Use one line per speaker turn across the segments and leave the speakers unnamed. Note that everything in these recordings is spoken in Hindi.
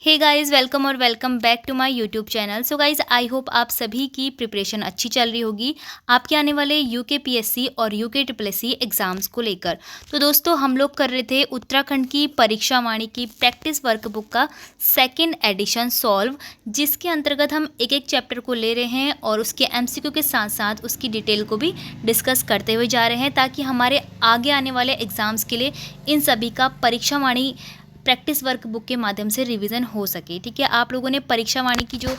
हे गाइस, वेलकम और welcome back to my YouTube channel. So guys, I hope आप सभी की प्रिपरेशन अच्छी चल रही होगी आपके आने वाले यूकेपीएससी और यूके ट्रिपल एससी एग्ज़ाम्स को लेकर। तो दोस्तों, हम लोग कर रहे थे उत्तराखंड की परीक्षा वाणी की प्रैक्टिस वर्कबुक का सेकेंड एडिशन सॉल्व, जिसके अंतर्गत हम एक एक चैप्टर को ले रहे हैं और उसके एमसीक्यू के साथ साथ उसकी डिटेल को भी डिस्कस करते हुए जा रहे हैं, ताकि हमारे आगे आने वाले एग्ज़ाम्स के लिए इन सभी का परीक्षा वाणी प्रैक्टिस वर्क बुक के माध्यम से रिवीजन हो सके। ठीक है, आप लोगों ने परीक्षा वाणी की जो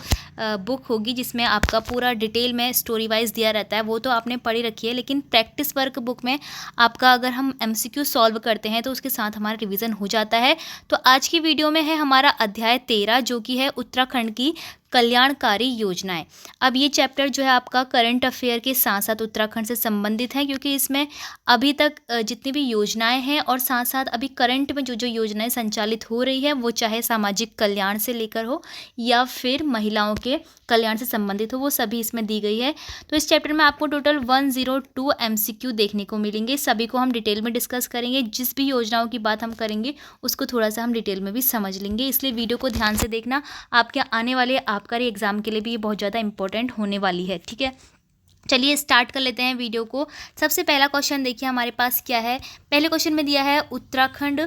बुक होगी जिसमें आपका पूरा डिटेल में स्टोरी वाइज दिया रहता है, वो तो आपने पढ़ी रखी है, लेकिन प्रैक्टिस वर्क बुक में आपका अगर हम एमसीक्यू सॉल्व करते हैं तो उसके साथ हमारा रिवीजन हो जाता है। तो आज की वीडियो में है हमारा अध्याय 13, जो कि है उत्तराखंड की कल्याणकारी योजनाएं। अब ये चैप्टर जो है आपका करंट अफेयर के साथ साथ उत्तराखंड से संबंधित है, क्योंकि इसमें अभी तक जितनी भी योजनाएं हैं और साथ साथ अभी करंट में जो जो योजनाएं संचालित हो रही है, वो चाहे सामाजिक कल्याण से लेकर हो या फिर महिलाओं के कल्याण से संबंधित हो, वो सभी इसमें दी गई है। तो इस चैप्टर में आपको टोटल 102 एमसीक्यू देखने को मिलेंगे। सभी को हम डिटेल में डिस्कस करेंगे। जिस भी योजनाओं की बात हम करेंगे उसको थोड़ा सा हम डिटेल में भी समझ लेंगे, इसलिए वीडियो को ध्यान से देखना। आपके आने वाले आबकारी एग्जाम के लिए भी ये बहुत ज़्यादा इंपॉर्टेंट होने वाली है। ठीक है, चलिए स्टार्ट कर लेते हैं वीडियो को। सबसे पहला क्वेश्चन देखिए हमारे पास क्या है। पहले क्वेश्चन में दिया है उत्तराखंड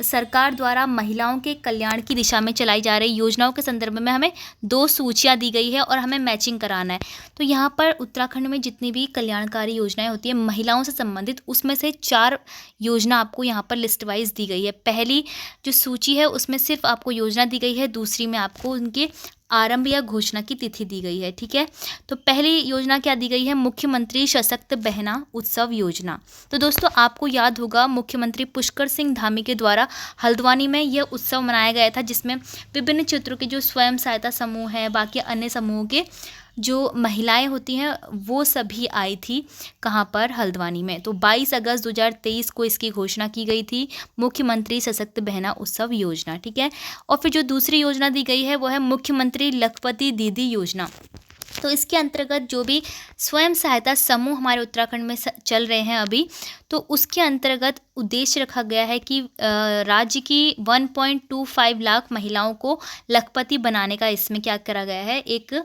सरकार द्वारा महिलाओं के कल्याण की दिशा में चलाई जा रही योजनाओं के संदर्भ में हमें 2 सूचियां दी गई है और हमें मैचिंग कराना है। तो यहाँ पर उत्तराखंड में जितनी भी कल्याणकारी योजनाएं होती है महिलाओं से संबंधित, उसमें से 4 योजना आपको यहाँ पर लिस्ट वाइज दी गई है। पहली जो सूची है उसमें सिर्फ आपको योजना दी गई है, दूसरी में आपको उनके आरंभ या घोषणा की तिथि दी गई है। ठीक है, तो पहली योजना क्या दी गई है? मुख्यमंत्री सशक्त बहना उत्सव योजना। तो दोस्तों, आपको याद होगा मुख्यमंत्री पुष्कर सिंह धामी के द्वारा हल्द्वानी में यह उत्सव मनाया गया था, जिसमें विभिन्न क्षेत्रों के जो स्वयं सहायता समूह है, बाकी अन्य समूहों के जो महिलाएं होती हैं वो सभी आई थी। कहाँ पर? हल्द्वानी में। तो 22 अगस्त 2023 को इसकी घोषणा की गई थी, मुख्यमंत्री सशक्त बहना उत्सव योजना। ठीक है, और फिर जो दूसरी योजना दी गई है वो है मुख्यमंत्री लखपति दीदी योजना। तो इसके अंतर्गत जो भी स्वयं सहायता समूह हमारे उत्तराखंड में चल रहे हैं अभी, तो उसके अंतर्गत उद्देश्य रखा गया है कि राज्य की 1.25 लाख महिलाओं को लखपति बनाने का इसमें क्या करा गया है, एक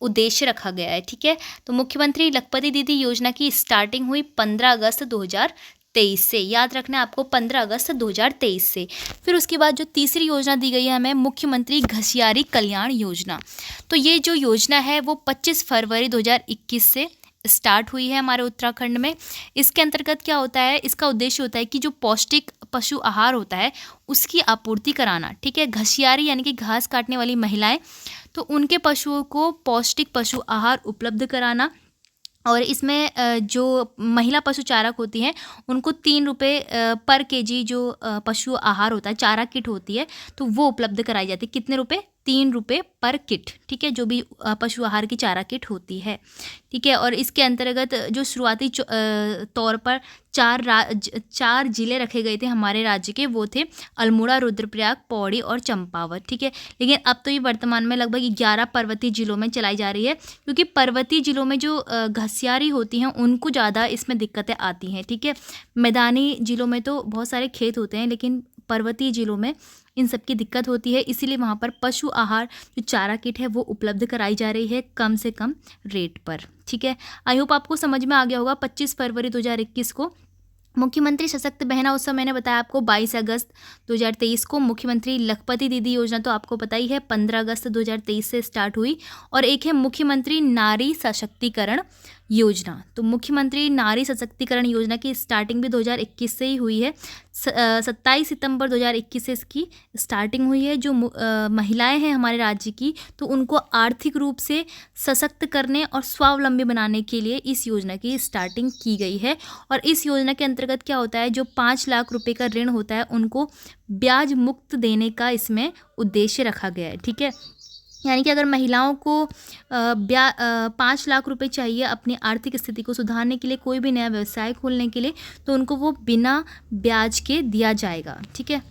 उद्देश्य रखा गया है। ठीक है, तो मुख्यमंत्री लखपति दीदी योजना की स्टार्टिंग हुई 15 अगस्त 2023 से। याद रखना है आपको, 15 अगस्त 2023 से। फिर उसके बाद जो तीसरी योजना दी गई है हमें, मुख्यमंत्री घसियारी कल्याण योजना। तो ये जो योजना है वो 25 फरवरी 2021 से स्टार्ट हुई है हमारे उत्तराखंड में। इसके अंतर्गत क्या होता है? इसका उद्देश्य होता है कि जो पौष्टिक पशु आहार होता है उसकी आपूर्ति कराना। ठीक है, घसियारी यानी कि घास काटने वाली महिलाएं, तो उनके पशुओं को पौष्टिक पशु आहार उपलब्ध कराना। और इसमें जो महिला पशु चारक होती हैं उनको 3 रुपये पर केजी जो पशु आहार होता है, चारा किट होती है, तो वो उपलब्ध कराई जाती है। कितने रुपए? 3 रुपये पर किट। ठीक है, जो भी पशु आहार की चारा किट होती है। ठीक है, और इसके अंतर्गत जो शुरुआती तौर पर 4 जिले रखे गए थे हमारे राज्य के, वो थे अल्मोड़ा, रुद्रप्रयाग, पौड़ी और चंपावत। ठीक है, लेकिन अब तो ये वर्तमान में लगभग 11 पर्वतीय जिलों में चलाई जा रही है, क्योंकि पर्वतीय जिलों में जो घसियारी होती हैं उनको ज़्यादा इसमें दिक्कतें आती हैं। ठीक है, मैदानी जिलों में तो बहुत सारे खेत होते हैं, लेकिन पर्वतीय जिलों में इन सब की दिक्कत होती है, इसीलिए वहाँ पर पशु आहार जो चारा किट है वो उपलब्ध कराई जा रही है कम से कम रेट पर। ठीक है, आई होप आपको समझ में आ गया होगा। 25 फरवरी 2021 को मुख्यमंत्री सशक्त बहना उत्सव, मैंने बताया आपको 22 अगस्त 2023 को। मुख्यमंत्री लखपति दीदी योजना तो आपको पता ही है, 15 अगस्त 2023 से स्टार्ट हुई। और एक है मुख्यमंत्री नारी सशक्तिकरण योजना। तो मुख्यमंत्री नारी सशक्तिकरण योजना की स्टार्टिंग भी 2021 से ही हुई है। 27 सितंबर 2021 से इसकी स्टार्टिंग हुई है। जो महिलाएं हैं हमारे राज्य की, तो उनको आर्थिक रूप से सशक्त करने और स्वावलंबी बनाने के लिए इस योजना की स्टार्टिंग की गई है। और इस योजना के अंतर्गत क्या होता है, जो 5 लाख रुपए का ऋण होता है उनको ब्याज मुक्त देने का इसमें उद्देश्य रखा गया है। ठीक है, यानी कि अगर महिलाओं को 5 लाख रुपए चाहिए अपनी आर्थिक स्थिति को सुधारने के लिए, कोई भी नया व्यवसाय खोलने के लिए, तो उनको वो बिना ब्याज के दिया जाएगा। ठीक है,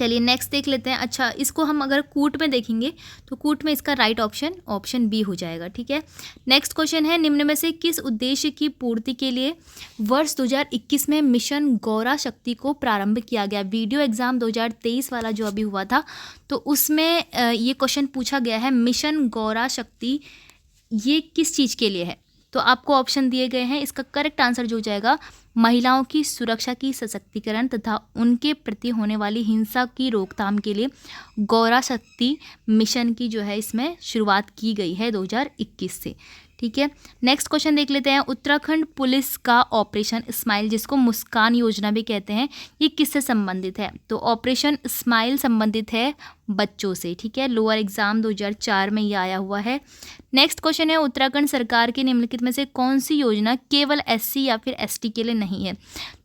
चलिए नेक्स्ट देख लेते हैं। अच्छा, इसको हम अगर कूट में देखेंगे तो कूट में इसका राइट ऑप्शन बी हो जाएगा। ठीक है, नेक्स्ट क्वेश्चन है, निम्न में से किस उद्देश्य की पूर्ति के लिए वर्ष 2021 में मिशन गौरा शक्ति को प्रारंभ किया गया? वीडियो एग्जाम 2023 वाला जो अभी हुआ था तो उसमें ये क्वेश्चन पूछा गया है, मिशन गौरा शक्ति ये किस चीज़ के लिए है? तो आपको ऑप्शन दिए गए हैं। इसका करेक्ट आंसर जो हो जाएगा, महिलाओं की सुरक्षा की सशक्तिकरण तथा उनके प्रति होने वाली हिंसा की रोकथाम के लिए गौरा शक्ति मिशन की जो है इसमें शुरुआत की गई है 2021 से। ठीक है, नेक्स्ट क्वेश्चन देख लेते हैं। उत्तराखंड पुलिस का ऑपरेशन स्माइल, जिसको मुस्कान योजना भी कहते हैं, ये किससे संबंधित है? तो ऑपरेशन स्माइल संबंधित है बच्चों से। ठीक है, लोअर एग्जाम 2004 में ये आया हुआ है। नेक्स्ट क्वेश्चन है, उत्तराखंड सरकार की निम्नलिखित में से कौन सी योजना केवल एससी या फिर एसटी के लिए नहीं है?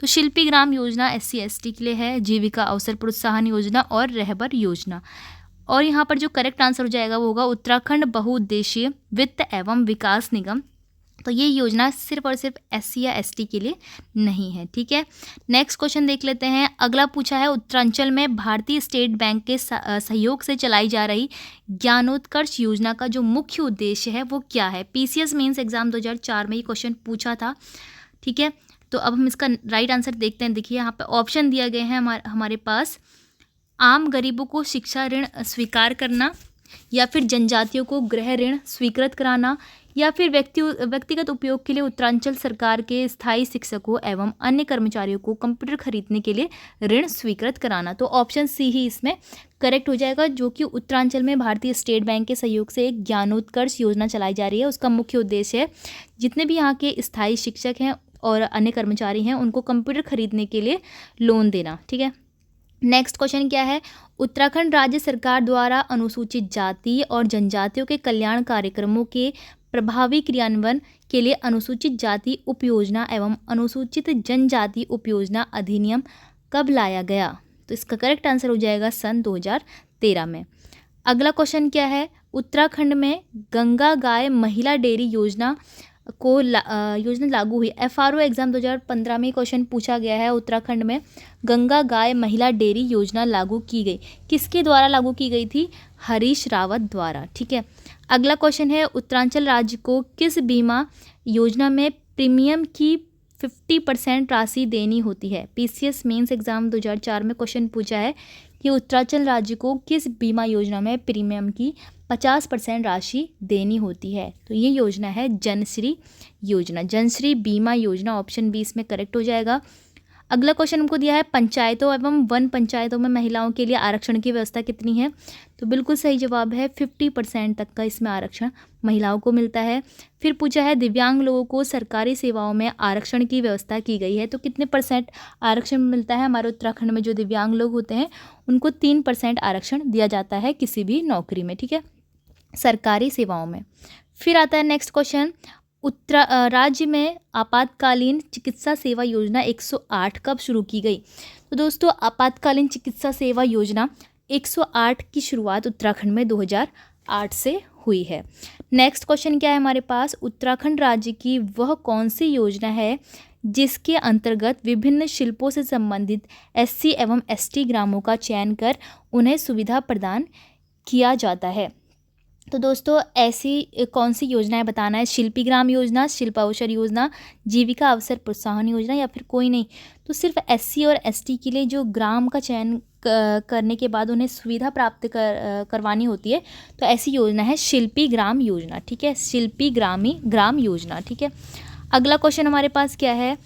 तो शिल्पी ग्राम योजना एससी एसटी के लिए है, जीविका अवसर प्रोत्साहन योजना और रहबर योजना। और यहाँ पर जो करेक्ट आंसर हो जाएगा वो होगा उत्तराखंड बहुउद्देशीय वित्त एवं विकास निगम। तो ये योजना सिर्फ और सिर्फ एससी या एसटी के लिए नहीं है। ठीक है, नेक्स्ट क्वेश्चन देख लेते हैं। अगला पूछा है, उत्तरांचल में भारतीय स्टेट बैंक के सहयोग से चलाई जा रही ज्ञानोत्कर्ष योजना का जो मुख्य उद्देश्य है वो क्या है? पीसीएस मेंस एग्जाम 2004 में ये क्वेश्चन पूछा था। ठीक है, तो अब हम इसका राइट आंसर देखते हैं। देखिए यहाँ पे ऑप्शन दिया गया है हमारे पास, आम गरीबों को शिक्षा ऋण स्वीकार करना, या फिर जनजातियों को गृह ऋण स्वीकृत कराना, या फिर व्यक्तिगत उपयोग के लिए उत्तरांचल सरकार के स्थायी शिक्षकों एवं अन्य कर्मचारियों को कंप्यूटर खरीदने के लिए ऋण स्वीकृत कराना। तो ऑप्शन सी ही इसमें करेक्ट हो जाएगा, जो कि उत्तरांचल में भारतीय स्टेट बैंक के सहयोग से एक ज्ञानोत्कर्ष योजना चलाई जा रही है। उसका मुख्य उद्देश्य है जितने भी यहाँ के स्थायी शिक्षक हैं और अन्य कर्मचारी हैं उनको कंप्यूटर खरीदने के लिए लोन देना। ठीक है, नेक्स्ट क्वेश्चन क्या है, उत्तराखंड राज्य सरकार द्वारा अनुसूचित जाति और जनजातियों के कल्याण कार्यक्रमों के प्रभावी क्रियान्वयन के लिए अनुसूचित जाति उपयोजना एवं अनुसूचित जनजाति उपयोजना अधिनियम कब लाया गया? तो इसका करेक्ट आंसर हो जाएगा सन 2013 में। अगला क्वेश्चन क्या है, उत्तराखंड में गंगा गाय महिला डेयरी योजना योजना लागू हुई। एफआरओ एग्जाम 2015 में क्वेश्चन पूछा गया है, उत्तराखंड में गंगा गाय महिला डेयरी योजना लागू की गई, किसके द्वारा लागू की गई थी? हरीश रावत द्वारा। ठीक है, अगला क्वेश्चन है, उत्तरांचल राज्य को किस बीमा योजना में प्रीमियम की 50% राशि देनी होती है? पीसीएस मेंस एग्जाम 2004 में क्वेश्चन पूछा है कि उत्तरांचल राज्य को किस बीमा योजना में प्रीमियम की 50% राशि देनी होती है? तो ये योजना है जनश्री योजना, जनश्री बीमा योजना। ऑप्शन बी इसमें करेक्ट हो जाएगा। अगला क्वेश्चन हमको दिया है, पंचायतों एवं वन पंचायतों में महिलाओं के लिए आरक्षण की व्यवस्था कितनी है? तो बिल्कुल सही जवाब है 50% तक का इसमें आरक्षण महिलाओं को मिलता है। फिर पूछा है, दिव्यांग लोगों को सरकारी सेवाओं में आरक्षण की व्यवस्था की गई है, तो कितने % आरक्षण मिलता है? हमारे उत्तराखंड में जो दिव्यांग लोग होते हैं उनको 3% आरक्षण दिया जाता है किसी भी नौकरी में। ठीक है, सरकारी सेवाओं में। फिर आता है नेक्स्ट क्वेश्चन, राज्य में आपातकालीन चिकित्सा सेवा योजना 108 कब शुरू की गई? तो दोस्तों आपातकालीन चिकित्सा सेवा योजना 108 की शुरुआत उत्तराखंड में 2008 से हुई है। नेक्स्ट क्वेश्चन क्या है हमारे पास, उत्तराखंड राज्य की वह कौन सी योजना है जिसके अंतर्गत विभिन्न शिल्पों से संबंधित एससी एवं एसटी ग्रामों का चयन कर उन्हें सुविधा प्रदान किया जाता है? तो दोस्तों ऐसी कौन सी योजनाएं बताना है? शिल्पी ग्राम योजना, शिल्प अवसर योजना, जीविका अवसर प्रोत्साहन योजना, या फिर कोई नहीं? तो सिर्फ एससी और एसटी के लिए जो ग्राम का चयन करने के बाद उन्हें सुविधा प्राप्त करवानी होती है, तो ऐसी योजना है शिल्पी ग्राम योजना। ठीक है, शिल्पी ग्राम योजना। ठीक है, अगला क्वेश्चन हमारे पास क्या है,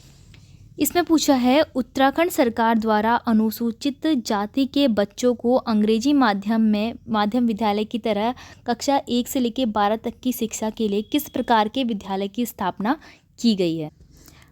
इसमें पूछा है, उत्तराखंड सरकार द्वारा अनुसूचित जाति के बच्चों को अंग्रेजी माध्यम विद्यालय की तरह कक्षा 1 से लेकर 12 तक की शिक्षा के लिए किस प्रकार के विद्यालय की स्थापना की गई है?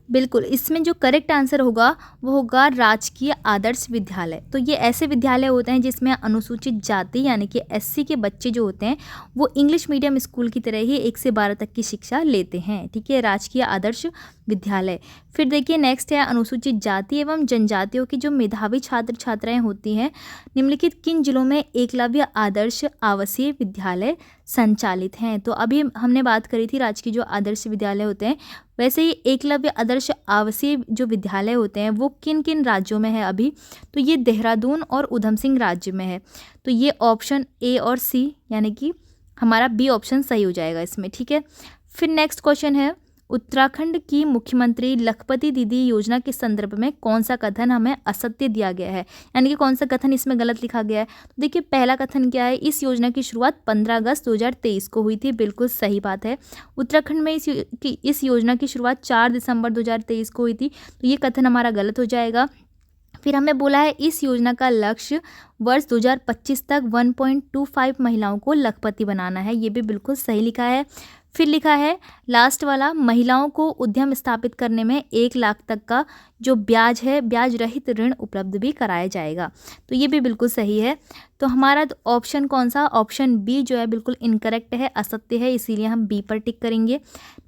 बिल्कुल, इसमें जो करेक्ट आंसर होगा वो होगा राजकीय आदर्श विद्यालय। तो ये ऐसे विद्यालय होते हैं जिसमें अनुसूचित जाति यानी कि एससी के बच्चे जो होते हैं वो इंग्लिश मीडियम स्कूल की तरह ही 1 से 12 तक की शिक्षा लेते हैं। ठीक है, राजकीय आदर्श विद्यालय। फिर देखिए नेक्स्ट है, अनुसूचित जाति एवं जनजातियों की जो मेधावी छात्र छात्राएं होती हैं, निम्नलिखित किन जिलों में एकलव्य आदर्श आवासीय विद्यालय संचालित हैं? तो अभी हमने बात करी थी राजकीय जो आदर्श विद्यालय होते हैं वैसे ही एकलव्य आदर्श आवासीय जो विद्यालय होते हैं वो किन किन राज्यों में है अभी, तो ये देहरादून और उधम सिंह राज्य में है। तो ये ऑप्शन ए और सी यानी कि हमारा बी ऑप्शन सही हो जाएगा इसमें, ठीक है। फिर नेक्स्ट क्वेश्चन है, उत्तराखंड की मुख्यमंत्री लखपति दीदी योजना के संदर्भ में कौन सा कथन हमें असत्य दिया गया है, यानी कि कौन सा कथन इसमें गलत लिखा गया है। तो देखिए पहला कथन क्या है, इस योजना की शुरुआत 15 अगस्त 2023 को हुई थी, बिल्कुल सही बात है। उत्तराखंड में इस योजना की शुरुआत 4 दिसंबर 2023 को हुई थी, तो ये कथन हमारा गलत हो जाएगा। फिर हमें बोला है इस योजना का लक्ष्य वर्ष 2025 तक 1.25 महिलाओं को लखपति बनाना है, ये भी बिल्कुल सही लिखा है। फिर लिखा है लास्ट वाला, महिलाओं को उद्यम स्थापित करने में 1 लाख तक का जो ब्याज है, ब्याज रहित ऋण उपलब्ध भी कराया जाएगा, तो ये भी बिल्कुल सही है। तो हमारा ऑप्शन कौन सा, ऑप्शन बी जो है बिल्कुल इनकरेक्ट है, असत्य है, इसीलिए हम बी पर टिक करेंगे।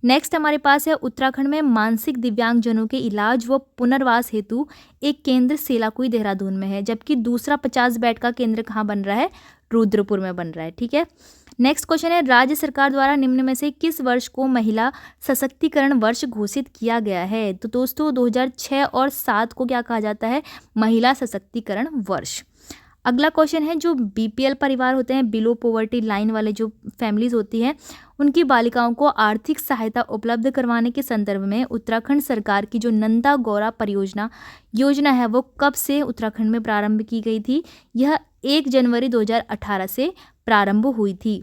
नेक्स्ट हमारे पास है, उत्तराखंड में मानसिक दिव्यांगजनों के इलाज व पुनर्वास हेतु एक केंद्र सेलाकुई देहरादून में है, जबकि दूसरा 50 बेड का केंद्र कहाँ बन रहा है, रुद्रपुर में बन रहा है, ठीक है। नेक्स्ट क्वेश्चन है, राज्य सरकार द्वारा निम्न में से किस वर्ष को महिला सशक्तिकरण वर्ष घोषित किया गया है। तो दोस्तों 2006 और 7 को क्या कहा जाता है, महिला सशक्तिकरण वर्ष। अगला क्वेश्चन है, जो बीपीएल परिवार होते हैं, बिलो पॉवर्टी लाइन वाले जो फैमिलीज होती हैं, उनकी बालिकाओं को आर्थिक सहायता उपलब्ध करवाने के संदर्भ में उत्तराखंड सरकार की जो नंदा गौरा परियोजना योजना है वो कब से उत्तराखंड में प्रारंभ की गई थी। यह 1 जनवरी 2018 से प्रारंभ हुई थी।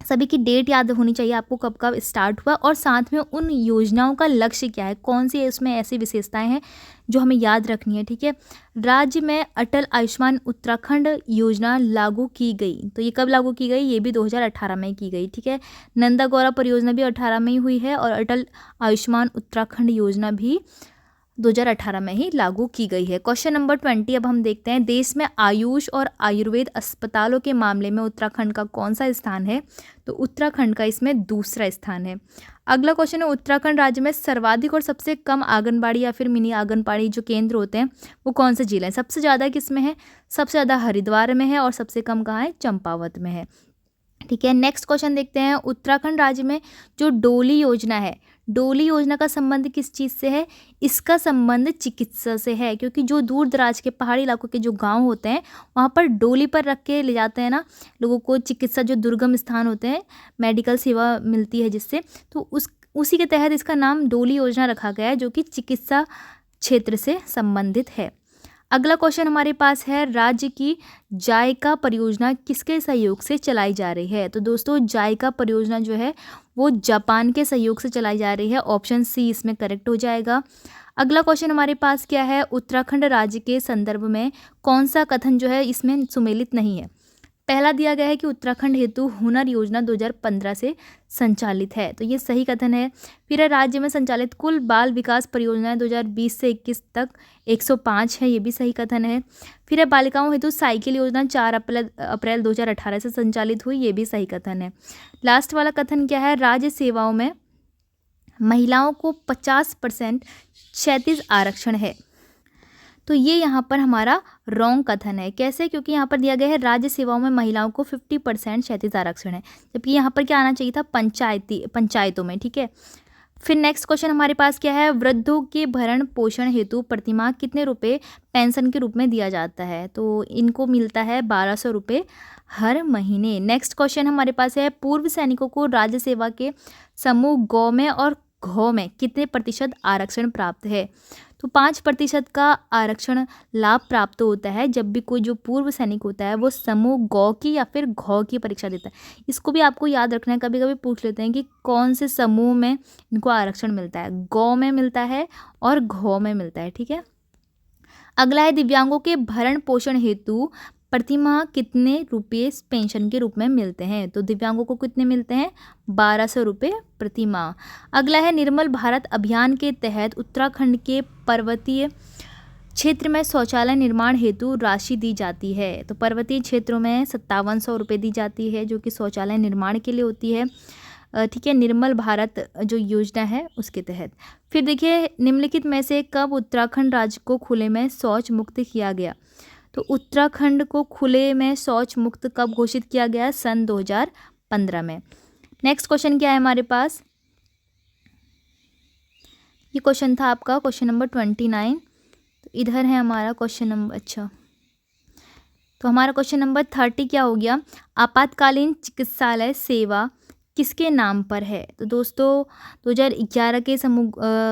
सभी की डेट याद होनी चाहिए आपको, कब कब स्टार्ट हुआ और साथ में उन योजनाओं का लक्ष्य क्या है, कौन सी इसमें ऐसी विशेषताएं हैं जो हमें याद रखनी है, ठीक है। राज्य में अटल आयुष्मान उत्तराखंड योजना लागू की गई, तो ये कब लागू की गई, ये भी 2018 में की गई, ठीक है। नंदा गौरा परियोजना भी 18 में ही हुई है और अटल आयुष्मान उत्तराखंड योजना भी 2018 में ही लागू की गई है। क्वेश्चन नंबर 20 अब हम देखते हैं, देश में आयुष और आयुर्वेद अस्पतालों के मामले में उत्तराखंड का कौन सा स्थान है। तो उत्तराखंड का इसमें दूसरा स्थान है। अगला क्वेश्चन है, उत्तराखंड राज्य में सर्वाधिक और सबसे कम आंगनबाड़ी या फिर मिनी आंगनबाड़ी जो केंद्र होते हैं वो कौन से जिले हैं। सबसे ज़्यादा किस में है, सबसे ज़्यादा हरिद्वार में है और सबसे कम कहाँ है, चंपावत में है, ठीक है। नेक्स्ट क्वेश्चन देखते हैं, उत्तराखंड राज्य में जो डोली योजना है, डोली योजना का संबंध किस चीज़ से है, इसका संबंध चिकित्सा से है, क्योंकि जो दूर दराज के पहाड़ी इलाकों के जो गांव होते हैं वहाँ पर डोली पर रख के ले जाते हैं ना लोगों को, चिकित्सा जो दुर्गम स्थान होते हैं मेडिकल सेवा मिलती है जिससे, तो उसी के तहत इसका नाम डोली योजना रखा गया है जो कि चिकित्सा क्षेत्र से संबंधित है। अगला क्वेश्चन हमारे पास है, राज्य की जायका परियोजना किसके सहयोग से चलाई जा रही है। तो दोस्तों जायका परियोजना जो है वो जापान के सहयोग से चलाई जा रही है, ऑप्शन सी इसमें करेक्ट हो जाएगा। अगला क्वेश्चन हमारे पास क्या है, उत्तराखंड राज्य के संदर्भ में कौन सा कथन जो है इसमें सुमेलित नहीं है। पहला दिया गया है कि उत्तराखंड हेतु हुनर योजना 2015 से संचालित है, तो ये सही कथन है। फिर है, राज्य में संचालित कुल बाल विकास परियोजनाएं 2020 से 21 तक 105 है, ये भी सही कथन है। फिर है, बालिकाओं हेतु साइकिल योजना 4 अप्रैल 2018 से संचालित हुई, ये भी सही कथन है। लास्ट वाला कथन क्या है, राज्य सेवाओं में महिलाओं को 50% क्षैतिज आरक्षण है, तो ये यहाँ पर हमारा रॉन्ग कथन है। कैसे, क्योंकि यहाँ पर दिया गया है राज्य सेवाओं में महिलाओं को 50% क्षैतिज आरक्षण है, जबकि यहाँ पर क्या आना चाहिए था, पंचायतों में, ठीक है। फिर नेक्स्ट क्वेश्चन हमारे पास क्या है, वृद्धों के भरण पोषण हेतु प्रतिमाह कितने रुपए पेंशन के रूप में दिया जाता है। तो इनको मिलता है 1200 रुपये हर महीने। नेक्स्ट क्वेश्चन हमारे पास है, पूर्व सैनिकों को राज्य सेवा के समूह गौ में और घौ में कितने प्रतिशत आरक्षण प्राप्त है। तो 5% का आरक्षण लाभ प्राप्त होता है जब भी कोई जो पूर्व सैनिक होता है वो समूह गौ की या फिर घौ की परीक्षा देता है। इसको भी आपको याद रखना है, कभी कभी पूछ लेते हैं कि कौन से समूह में इनको आरक्षण मिलता है, गौ में मिलता है और घौ में मिलता है, ठीक है। अगला है, दिव्यांगों के भरण पोषण हेतु प्रतिमाह कितने रुपये पेंशन के रूप में मिलते हैं। तो दिव्यांगों को कितने मिलते हैं, 1200 रुपये प्रतिमाह। अगला है, निर्मल भारत अभियान के तहत उत्तराखंड के पर्वतीय क्षेत्र में शौचालय निर्माण हेतु राशि दी जाती है। तो पर्वतीय क्षेत्रों में 5700 रुपये दी जाती है जो कि शौचालय निर्माण के लिए होती है, ठीक है, निर्मल भारत जो योजना है उसके तहत। फिर देखिए, निम्नलिखित में से कब उत्तराखंड राज्य को खुले में शौच मुक्त किया गया। तो उत्तराखंड को खुले में शौच मुक्त कब घोषित किया गया, सन 2015 में। नेक्स्ट क्वेश्चन क्या है हमारे पास, ये क्वेश्चन था आपका क्वेश्चन नंबर 29। तो इधर है हमारा क्वेश्चन नंबर, अच्छा तो हमारा क्वेश्चन नंबर 30 क्या हो गया, आपातकालीन चिकित्सालय सेवा किसके नाम पर है। तो दोस्तों 2011 के समूह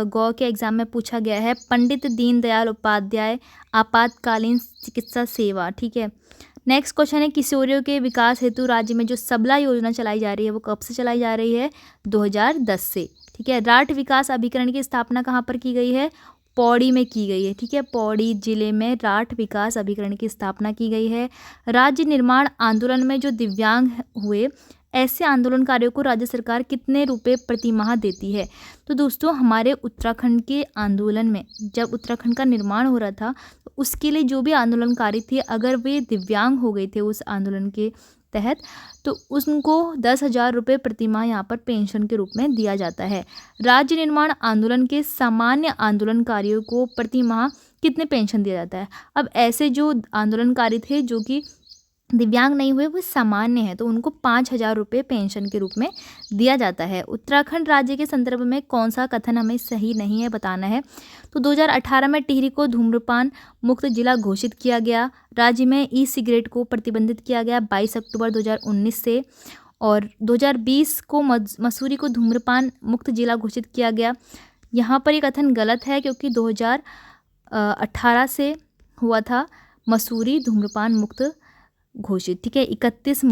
गौ के एग्जाम में पूछा गया है, पंडित दीनदयाल उपाध्याय आपातकालीन चिकित्सा सेवा, ठीक है। नेक्स्ट क्वेश्चन है, किशोरियों के विकास हेतु राज्य में जो सबला योजना चलाई जा रही है वो कब से चलाई जा रही है, 2010 से, ठीक है। राठ विकास अभिकरण की स्थापना कहाँ पर की गई है, पौड़ी में की गई है, ठीक है। पौड़ी जिले में राठ विकास अभिकरण की स्थापना की गई है। राज्य निर्माण आंदोलन में जो दिव्यांग हुए ऐसे आंदोलनकारियों को राज्य सरकार कितने रुपए प्रति माह देती है। तो दोस्तों हमारे उत्तराखंड के आंदोलन में जब उत्तराखंड का निर्माण हो रहा था तो उसके लिए जो भी आंदोलनकारी थे अगर वे दिव्यांग हो गए थे उस आंदोलन के तहत तो उनको 10,000 रुपये प्रति माह यहाँ पर पेंशन के रूप में दिया जाता है। राज्य निर्माण आंदोलन के सामान्य आंदोलनकारियों को प्रति माह कितने पेंशन दिया जाता है। अब ऐसे जो आंदोलनकारी थे जो कि दिव्यांग नहीं हुए वो सामान्य है तो उनको 5,000 रुपये पेंशन के रूप में दिया जाता है। उत्तराखंड राज्य के संदर्भ में कौन सा कथन हमें सही नहीं है बताना है। तो 2018 में टिहरी को धूम्रपान मुक्त जिला घोषित किया गया। राज्य में ई सिगरेट को प्रतिबंधित किया गया 22 अक्टूबर 2019 से, और 2020 को मसूरी को धूम्रपान मुक्त जिला घोषित किया गया। यहाँ पर ये कथन गलत है क्योंकि 2018 से हुआ था मसूरी धूम्रपान मुक्त घोषित, ठीक है। 31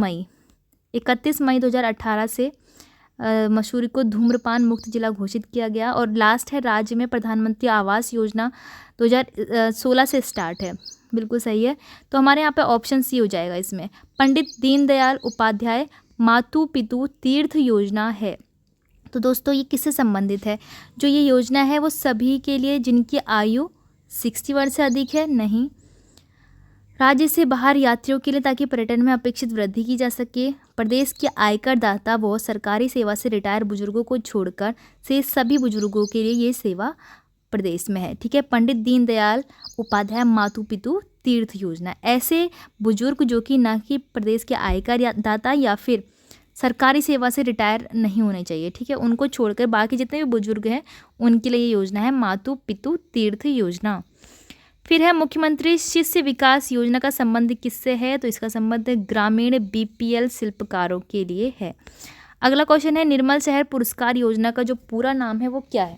मई 2018 से मसूरी को धूम्रपान मुक्त जिला घोषित किया गया। और लास्ट है, राज्य में प्रधानमंत्री आवास योजना 2016 से स्टार्ट है, बिल्कुल सही है। तो हमारे यहाँ पे ऑप्शन सी हो जाएगा इसमें, पंडित दीनदयाल उपाध्याय मातु पितु तीर्थ योजना है। तो दोस्तों ये किससे संबंधित है, जो ये योजना है वो सभी के लिए जिनकी आयु 60 वर्ष से अधिक है, नहीं। राज्य से बाहर यात्रियों के लिए ताकि पर्यटन में अपेक्षित वृद्धि की जा सके। प्रदेश के आयकर दाता व सरकारी सेवा से रिटायर बुजुर्गों को छोड़कर से सभी बुजुर्गों के लिए ये सेवा प्रदेश में है, ठीक है। पंडित दीनदयाल उपाध्याय मातु पितु तीर्थ योजना, ऐसे बुजुर्ग जो कि ना कि प्रदेश के आयकर दाता या फिर सरकारी सेवा से रिटायर नहीं होने चाहिए, ठीक है, उनको छोड़कर बाकी जितने भी बुजुर्ग हैं उनके लिए ये योजना है मातु पितु तीर्थ योजना। फिर है, मुख्यमंत्री शिष्य विकास योजना का संबंध किससे है। तो इसका संबंध ग्रामीण बीपीएल शिल्पकारों के लिए है। अगला क्वेश्चन है, निर्मल शहर पुरस्कार योजना का जो पूरा नाम है वो क्या है।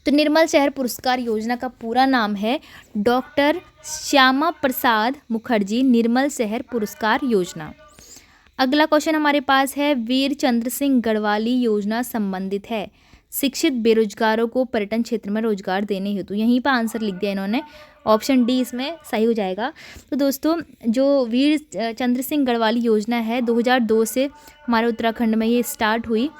तो निर्मल शहर पुरस्कार योजना का पूरा नाम है डॉक्टर श्यामा प्रसाद मुखर्जी निर्मल शहर पुरस्कार योजना। अगला क्वेश्चन हमारे पास है, वीर चंद्र सिंह गढ़वाली योजना संबंधित है शिक्षित बेरोजगारों को पर्यटन क्षेत्र में रोजगार देने हेतु। यहीं पर आंसर लिख दिया इन्होंने, ऑप्शन डी इसमें सही हो जाएगा। तो दोस्तों जो वीर चंद्र सिंह गढ़वाली योजना है 2002 से हमारे उत्तराखंड में ये स्टार्ट हुई।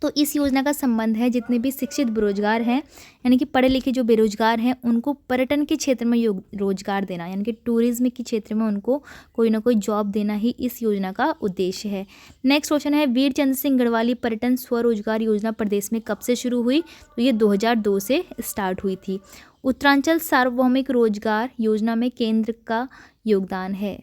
तो इस योजना का संबंध है जितने भी शिक्षित बेरोजगार हैं यानी कि पढ़े लिखे जो बेरोजगार हैं उनको पर्यटन के क्षेत्र में रोजगार देना, यानी कि टूरिज्म के क्षेत्र में उनको कोई ना कोई जॉब देना ही इस योजना का उद्देश्य है। नेक्स्ट क्वेश्चन है, वीर चंद्र सिंह गढ़वाली पर्यटन स्वरोजगार योजना प्रदेश में कब से शुरू हुई। तो ये 2002 से स्टार्ट हुई थी। उत्तरांचल सार्वभौमिक रोजगार योजना में केंद्र का योगदान है।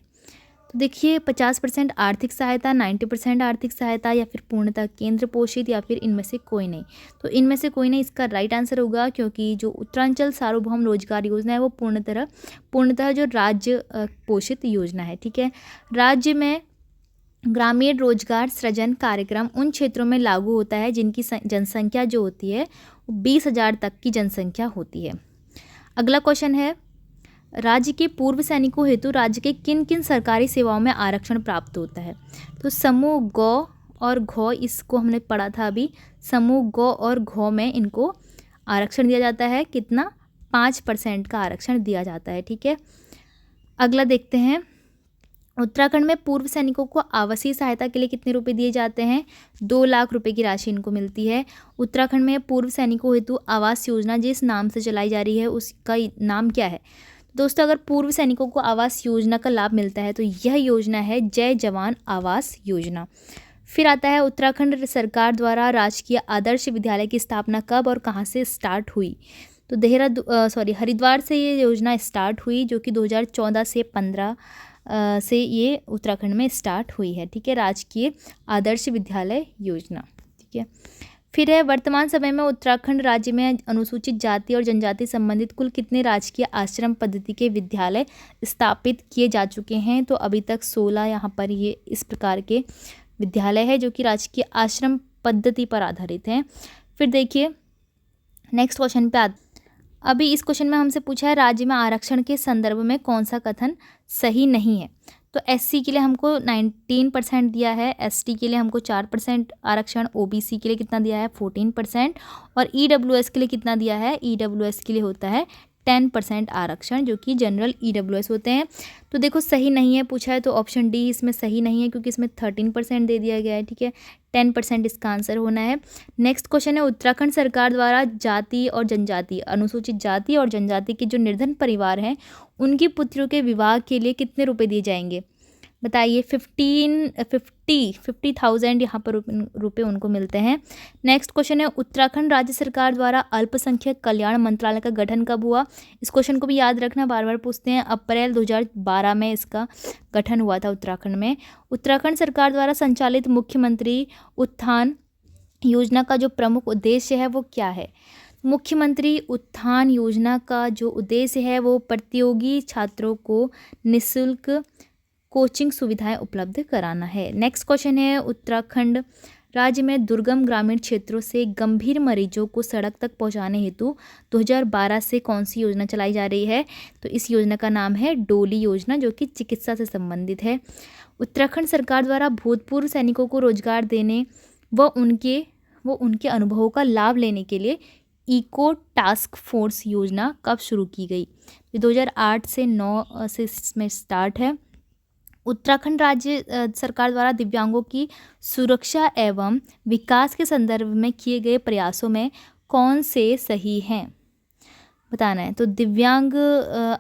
तो देखिए 50% आर्थिक सहायता, 90% आर्थिक सहायता या फिर पूर्णतः केंद्र पोषित या फिर इनमें से कोई नहीं। तो इनमें से कोई नहीं इसका राइट आंसर होगा क्योंकि जो उत्तरांचल सार्वभौम रोजगार योजना है वो पूर्णतः जो राज्य पोषित योजना है, ठीक है। राज्य में ग्रामीण रोजगार सृजन कार्यक्रम उन क्षेत्रों में लागू होता है जिनकी जनसंख्या जो होती है 20,000 तक की जनसंख्या होती है। अगला क्वेश्चन है, राज्य के पूर्व सैनिकों हेतु राज्य के किन किन सरकारी सेवाओं में आरक्षण प्राप्त होता है। तो समूह गौ और घौ, इसको हमने पढ़ा था अभी, समूह गौ और घौ में इनको आरक्षण दिया जाता है। कितना, 5% का आरक्षण दिया जाता है, ठीक है। अगला देखते हैं, उत्तराखंड में पूर्व सैनिकों को आवासीय सहायता के लिए कितने रुपए दिए जाते हैं। 2 लाख रुपए की राशि इनको मिलती है। उत्तराखंड में पूर्व सैनिकों हेतु आवास योजना जिस नाम से चलाई जा रही है उसका नाम क्या है। दोस्तों अगर पूर्व सैनिकों को आवास योजना का लाभ मिलता है तो यह योजना है जय जवान आवास योजना। फिर आता है, उत्तराखंड सरकार द्वारा राजकीय आदर्श विद्यालय की स्थापना कब और कहां से स्टार्ट हुई। तो हरिद्वार से ये योजना स्टार्ट हुई जो कि 2014 से 15 से ये उत्तराखंड में स्टार्ट हुई है, ठीक है, राजकीय आदर्श विद्यालय योजना, ठीक है। फिर है वर्तमान समय में उत्तराखंड राज्य में अनुसूचित जाति और जनजाति संबंधित कुल कितने राजकीय आश्रम पद्धति के विद्यालय स्थापित किए जा चुके हैं। तो अभी तक 16 यहाँ पर ये इस प्रकार के विद्यालय है जो कि राजकीय आश्रम पद्धति पर आधारित हैं। फिर देखिए नेक्स्ट क्वेश्चन पे अभी इस क्वेश्चन में हमसे पूछा है राज्य में आरक्षण के संदर्भ में कौन सा कथन सही नहीं है। तो एससी के लिए हमको 19% दिया है, एसटी के लिए हमको 4% आरक्षण, ओबीसी के लिए कितना दिया है 14% और ईडब्ल्यूएस के लिए कितना दिया है, ईडब्ल्यूएस के लिए होता है 10% आरक्षण जो कि जनरल ईडब्ल्यूएस होते हैं। तो देखो सही नहीं है पूछा है तो ऑप्शन डी इसमें सही नहीं है क्योंकि इसमें 13% दे दिया गया है। ठीक है, 10% इसका आंसर होना है। नेक्स्ट क्वेश्चन है उत्तराखंड सरकार द्वारा जाति और जनजाति, अनुसूचित जाति और जनजाति के जो निर्धन परिवार हैं उनकी पुत्रियों के विवाह के लिए कितने रुपए दिए जाएंगे। बताइए 50,000 यहाँ पर रुपये उनको मिलते हैं। नेक्स्ट क्वेश्चन है उत्तराखंड राज्य सरकार द्वारा अल्पसंख्यक कल्याण मंत्रालय का गठन कब हुआ। इस क्वेश्चन को भी याद रखना, बार बार पूछते हैं। अप्रैल 2012 में इसका गठन हुआ था उत्तराखंड में। उत्तराखंड सरकार द्वारा संचालित मुख्यमंत्री उत्थान योजना का जो प्रमुख उद्देश्य है वो क्या है। मुख्यमंत्री उत्थान योजना का जो उद्देश्य है वो प्रतियोगी छात्रों को निःशुल्क कोचिंग सुविधाएं उपलब्ध कराना है। नेक्स्ट क्वेश्चन है उत्तराखंड राज्य में दुर्गम ग्रामीण क्षेत्रों से गंभीर मरीजों को सड़क तक पहुंचाने हेतु 2012 से कौन सी योजना चलाई जा रही है। तो इस योजना का नाम है डोली योजना जो कि चिकित्सा से संबंधित है। उत्तराखंड सरकार द्वारा भूतपूर्व सैनिकों को रोजगार देने व उनके अनुभवों का लाभ लेने के लिए इको टास्क फोर्स योजना कब शुरू की गई। 2008 से 9 से इसमें स्टार्ट है। उत्तराखंड राज्य सरकार द्वारा दिव्यांगों की सुरक्षा एवं विकास के संदर्भ में किए गए प्रयासों में कौन से सही हैं बताना है। तो दिव्यांग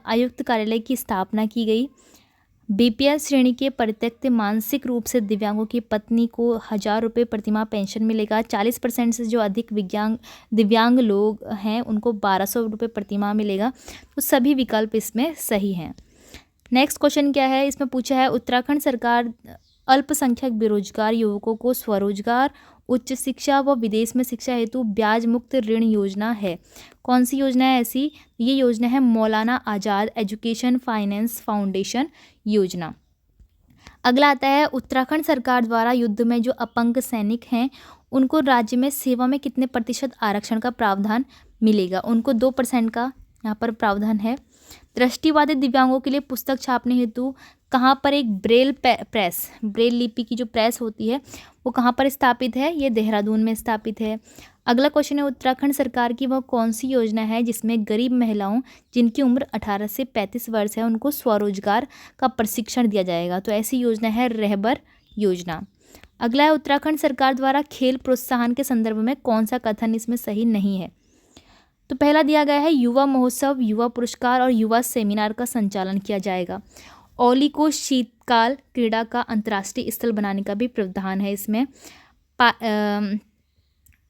आयुक्त कार्यालय की स्थापना की गई। बीपीएल श्रेणी के परित्यक्त मानसिक रूप से दिव्यांगों की पत्नी को 1000 रुपये प्रतिमाह पेंशन मिलेगा। 40% से जो अधिक दिव्यांग लोग हैं उनको 1200 रुपये प्रतिमाह मिलेगा। तो सभी विकल्प इसमें सही हैं। नेक्स्ट क्वेश्चन क्या है, इसमें पूछा है उत्तराखंड सरकार अल्पसंख्यक बेरोजगार युवकों को स्वरोजगार, उच्च शिक्षा व विदेश में शिक्षा हेतु ब्याज मुक्त ऋण योजना है। कौन सी योजना है ऐसी। ये योजना है मौलाना आज़ाद एजुकेशन फाइनेंस फाउंडेशन योजना। अगला आता है उत्तराखंड सरकार द्वारा युद्ध में जो अपंग सैनिक हैं उनको राज्य में सेवा में कितने प्रतिशत आरक्षण का प्रावधान मिलेगा। उनको 2% का यहाँ पर प्रावधान है। दृष्टिबाधित दिव्यांगों के लिए पुस्तक छापने हेतु कहाँ पर एक ब्रेल लिपि की जो प्रेस होती है वो कहाँ पर स्थापित है। ये देहरादून में स्थापित है। अगला क्वेश्चन है उत्तराखंड सरकार की वह कौन सी योजना है जिसमें गरीब महिलाओं जिनकी उम्र 18 से 35 वर्ष है उनको स्वरोजगार का प्रशिक्षण दिया जाएगा। तो ऐसी योजना है रहबर योजना। अगला है उत्तराखंड सरकार द्वारा खेल प्रोत्साहन के संदर्भ में कौन सा कथन इसमें सही नहीं है। तो पहला दिया गया है युवा महोत्सव, युवा पुरस्कार और युवा सेमिनार का संचालन किया जाएगा। औली को शीतकाल क्रीड़ा का अंतर्राष्ट्रीय स्थल बनाने का भी प्रावधान है इसमें।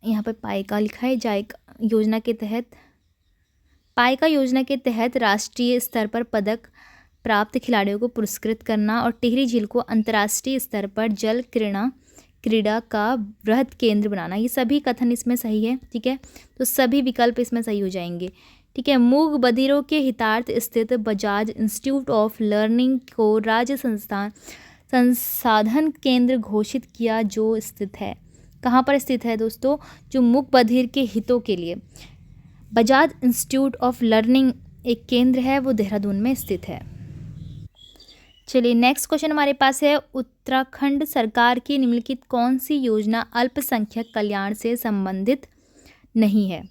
यहाँ पर पाइका लिखा है। जायका योजना के तहत राष्ट्रीय स्तर पर पदक प्राप्त खिलाड़ियों को पुरस्कृत करना और टिहरी झील को अंतर्राष्ट्रीय स्तर पर जल क्रीड़ा का वृहद केंद्र बनाना, ये सभी कथन इसमें सही है। ठीक है, तो सभी विकल्प इसमें सही हो जाएंगे। ठीक है, मूक बधिरों के हितार्थ स्थित बजाज इंस्टीट्यूट ऑफ लर्निंग को राज्य संसाधन केंद्र घोषित किया जो स्थित है। कहाँ पर स्थित है दोस्तों, जो मूक बधिर के हितों के लिए बजाज इंस्टीट्यूट ऑफ लर्निंग एक केंद्र है वो देहरादून में स्थित है। चलिए नेक्स्ट क्वेश्चन हमारे पास है उत्तराखंड सरकार की निम्नलिखित कौन सी योजना अल्पसंख्यक कल्याण से संबंधित नहीं है।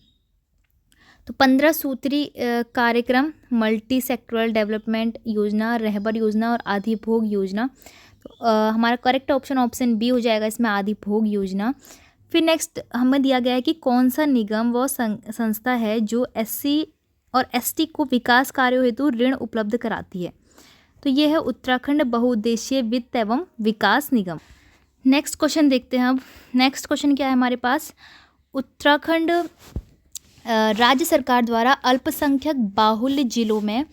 तो 15 सूत्री कार्यक्रम, मल्टी सेक्टोरल डेवलपमेंट योजना, रहबर योजना और आधिभोग योजना। तो हमारा करेक्ट ऑप्शन बी हो जाएगा इसमें, आधिभोग योजना। फिर नेक्स्ट हमें दिया गया है कि कौन सा निगम व संस्था है जो एससी और एसटी को विकास कार्यों हेतु ऋण उपलब्ध कराती है। तो ये है उत्तराखंड बहुउद्देशीय वित्त एवं विकास निगम। नेक्स्ट क्वेश्चन देखते हैं अब। नेक्स्ट क्वेश्चन क्या है हमारे पास, उत्तराखंड राज्य सरकार द्वारा अल्पसंख्यक बाहुल्य जिलों में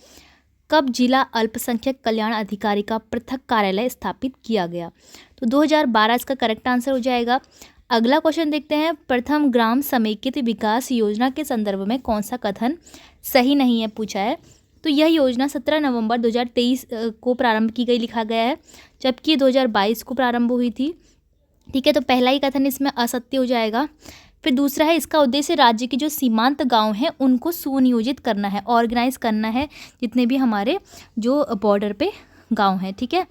कब जिला अल्पसंख्यक कल्याण अधिकारी का पृथक कार्यालय स्थापित किया गया। तो 2012 इसका करेक्ट आंसर हो जाएगा। अगला क्वेश्चन देखते हैं, प्रथम ग्राम समेकित विकास योजना के संदर्भ में कौन सा कथन सही नहीं है पूछा है। तो यह योजना 17 नवंबर 2023 को प्रारंभ की गई लिखा गया है, जबकि 2022 को प्रारंभ हुई थी। ठीक है, तो पहला ही कथन इसमें असत्य हो जाएगा। फिर दूसरा है, इसका उद्देश्य राज्य के जो सीमांत गांव हैं उनको सुनियोजित करना है, ऑर्गेनाइज करना है, जितने भी हमारे जो बॉर्डर पे गांव हैं। ठीक है,